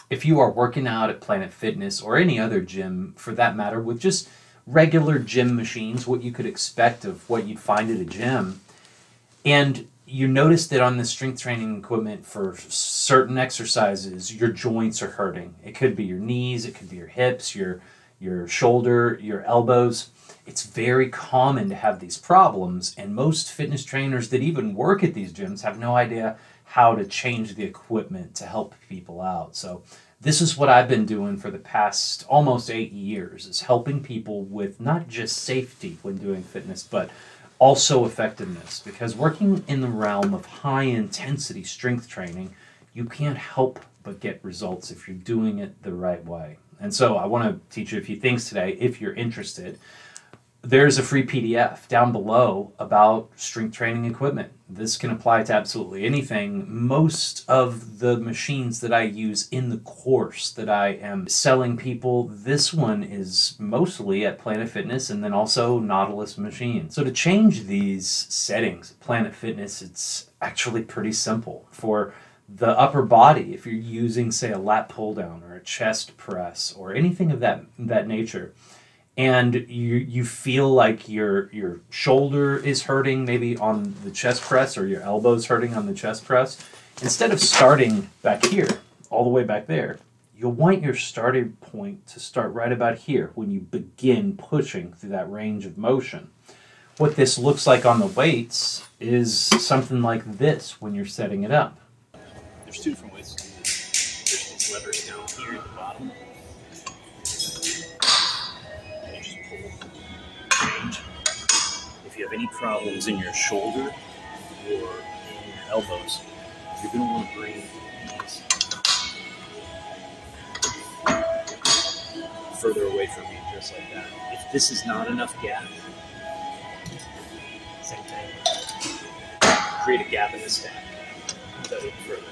If you are working out at Planet Fitness or any other gym for that matter with just regular gym machines, what you could expect of what you'd find at a gym, and you notice that on the strength training equipment for certain exercises, your joints are hurting. It could be your knees, it could be your hips, your shoulder, your elbows. It's very common to have these problems, and most fitness trainers that even work at these gyms have no idea how to change the equipment to help people out. So this is what I've been doing for the past almost 8 years, is helping people with not just safety when doing fitness, but also effectiveness. Because working in the realm of high intensity strength training, you can't help but get results if you're doing it the right way. And so I want to teach you a few things today if you're interested. There's a free PDF down below about strength training equipment. This can apply to absolutely anything. Most of the machines that I use in the course that I am selling people, this one is mostly at Planet Fitness and then also Nautilus machines. So to change these settings at Planet Fitness, it's actually pretty simple. For the upper body, if you're using, say, a lat pull down or a chest press or anything of that nature, and you feel like your shoulder is hurting maybe on the chest press, or your elbow's hurting on the chest press, instead of starting back here, all the way back there, you'll want your starting point to start right about here when you begin pushing through that range of motion. What this looks like on the weights is something like this when you're setting it up. There's two different ways to do this. There's these levers down here at the bottom. Change. If you have any problems in your shoulder or in your elbows, you're going to want to bring these further away from you, just like that. If this is not enough gap, same thing. Create a gap in the stack. That even further.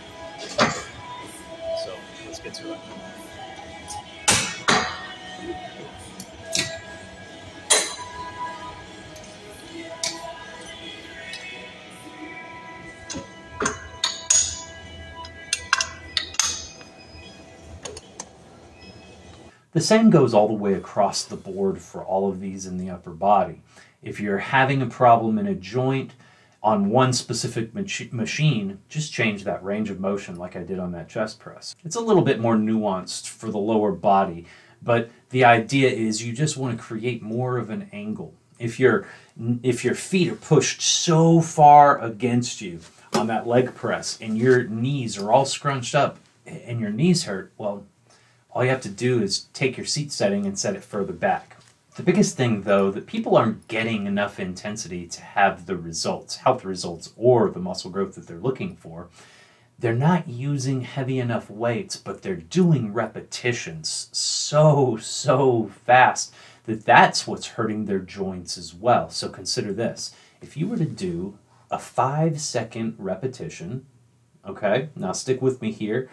So let's get to it. The same goes all the way across the board for all of these in the upper body. If you're having a problem in a joint on one specific machine, just change that range of motion like I did on that chest press. It's a little bit more nuanced for the lower body, but the idea is you just want to create more of an angle. If your feet are pushed so far against you on that leg press and your knees are all scrunched up and your knees hurt, well, all you have to do is take your seat setting and set it further back. The biggest thing, though, that people aren't getting enough intensity to have the results, health results, or the muscle growth that they're looking for. They're not using heavy enough weights, but they're doing repetitions so fast that that's what's hurting their joints as well. So consider this. If you were to do a 5-second repetition, okay, now stick with me here,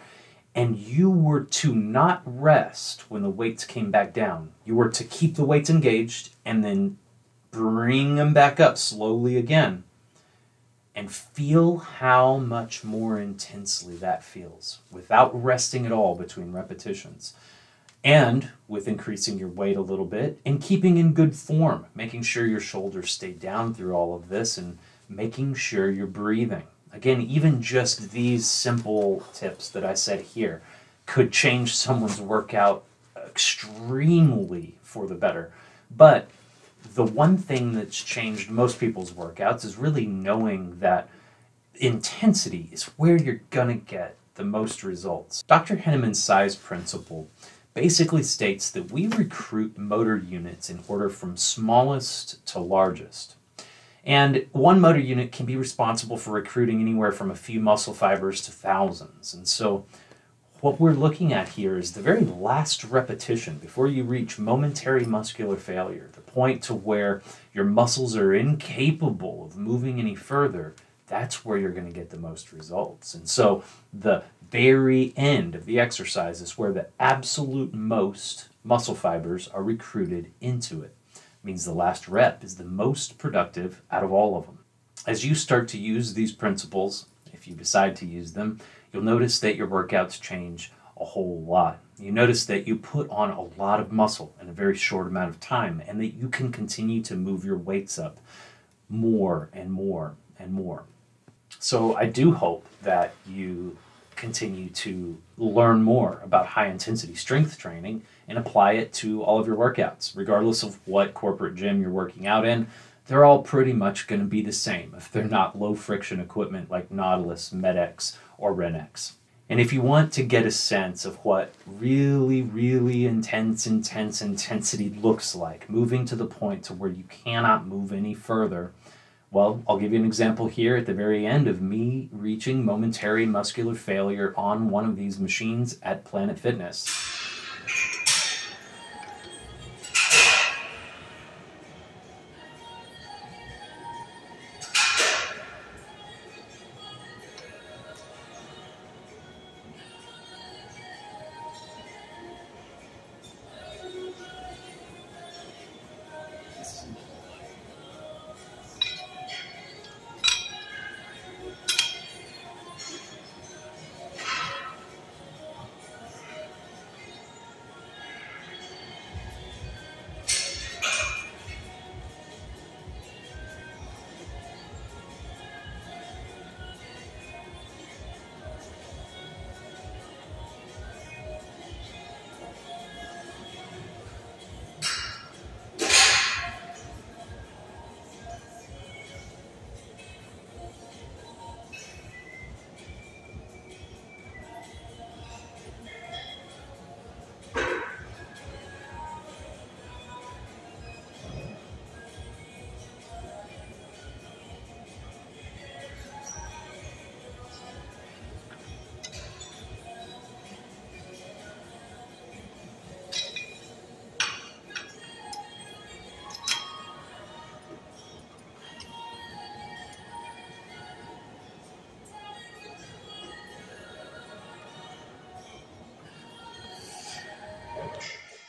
and you were to not rest when the weights came back down. You were to keep the weights engaged and then bring them back up slowly again. And feel how much more intensely that feels without resting at all between repetitions. And with increasing your weight a little bit and keeping in good form, making sure your shoulders stay down through all of this and making sure you're breathing. Again, even just these simple tips that I said here could change someone's workout extremely for the better. But the one thing that's changed most people's workouts is really knowing that intensity is where you're going to get the most results. Dr. Henneman's size principle basically states that we recruit motor units in order from smallest to largest. And one motor unit can be responsible for recruiting anywhere from a few muscle fibers to thousands. And so what we're looking at here is the very last repetition before you reach momentary muscular failure, the point to where your muscles are incapable of moving any further. That's where you're going to get the most results. And so the very end of the exercise is where the absolute most muscle fibers are recruited into it. Means the last rep is the most productive out of all of them. As you start to use these principles, if you decide to use them, you'll notice that your workouts change a whole lot. You notice that you put on a lot of muscle in a very short amount of time, and that you can continue to move your weights up more and more and more. So I do hope that you continue to learn more about high intensity strength training and apply it to all of your workouts, regardless of what corporate gym you're working out in. They're all pretty much going to be the same if they're not low friction equipment like Nautilus, MedX, or RenX. And if you want to get a sense of what really intense intensity looks like, moving to the point to where you cannot move any further, well, I'll give you an example here at the very end of me reaching momentary muscular failure on one of these machines at Planet Fitness.